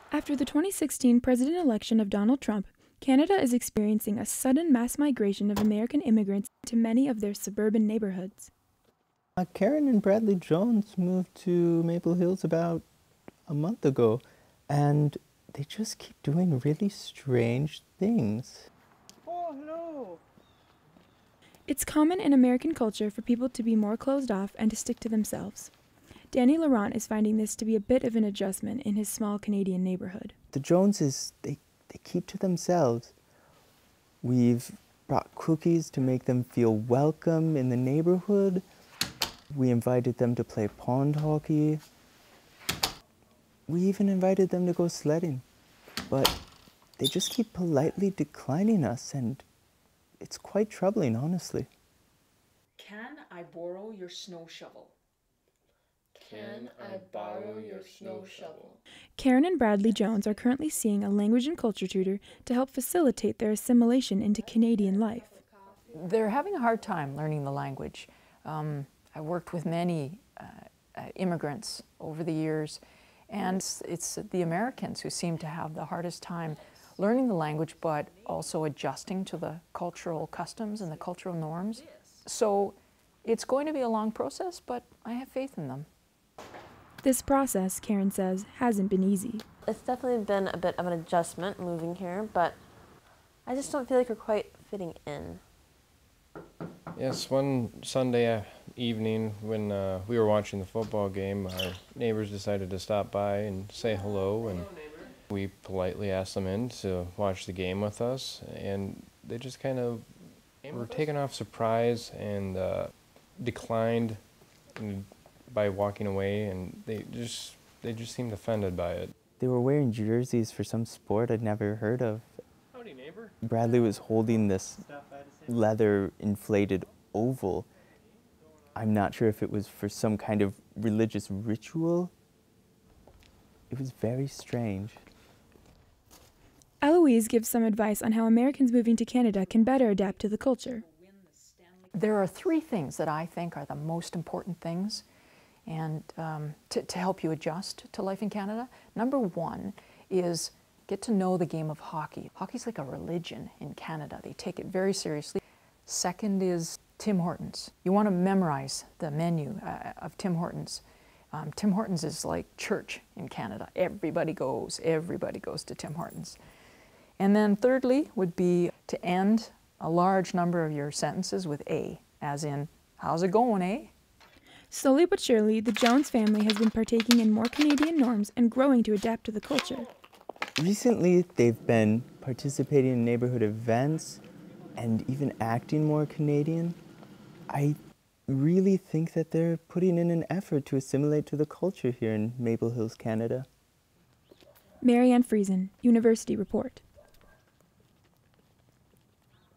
After the 2016 president election of Donald Trump, Canada is experiencing a sudden mass migration of American immigrants to many of their suburban neighborhoods. Karen and Bradley Jones moved to Maple Hills about a month ago, and they just keep doing really strange things. Oh, hello! It's common in American culture for people to be more closed off and to stick to themselves. Danny Laurent is finding this to be a bit of an adjustment in his small Canadian neighborhood. The Joneses, they keep to themselves. We've brought cookies to make them feel welcome in the neighborhood. We invited them to play pond hockey. We even invited them to go sledding. But they just keep politely declining us, and it's quite troubling, honestly. Can I borrow your snow shovel? Can I borrow your snow shovel? Karen and Bradley Jones are currently seeing a language and culture tutor to help facilitate their assimilation into Canadian life. They're having a hard time learning the language. I worked with many immigrants over the years, and it's the Americans who seem to have the hardest time learning the language, but also adjusting to the cultural customs and the cultural norms. So it's going to be a long process, but I have faith in them. This process, Karen says, hasn't been easy. It's definitely been a bit of an adjustment moving here, but I just don't feel like we're quite fitting in. Yes, one Sunday evening when we were watching the football game, our neighbors decided to stop by and say hello, and we politely asked them in to watch the game with us, and they just kind of were taken off surprise and declined by walking away, and they just seemed offended by it. They were wearing jerseys for some sport I'd never heard of. Howdy, neighbor. Bradley was holding this leather inflated oval. I'm not sure if it was for some kind of religious ritual. It was very strange. Eloise gives some advice on how Americans moving to Canada can better adapt to the culture. There are three things that I think are the most important things and to help you adjust to life in Canada. Number one is get to know the game of hockey. Hockey's like a religion in Canada. They take it very seriously. Second is Tim Hortons. You want to memorize the menu of Tim Hortons. Tim Hortons is like church in Canada. Everybody goes to Tim Hortons. And then thirdly would be to end a large number of your sentences with A, as in, how's it going, eh? Slowly but surely, the Jones family has been partaking in more Canadian norms and growing to adapt to the culture. Recently, they've been participating in neighborhood events and even acting more Canadian. I really think that they're putting in an effort to assimilate to the culture here in Maple Hills, Canada. Marianne Friesen, University Report.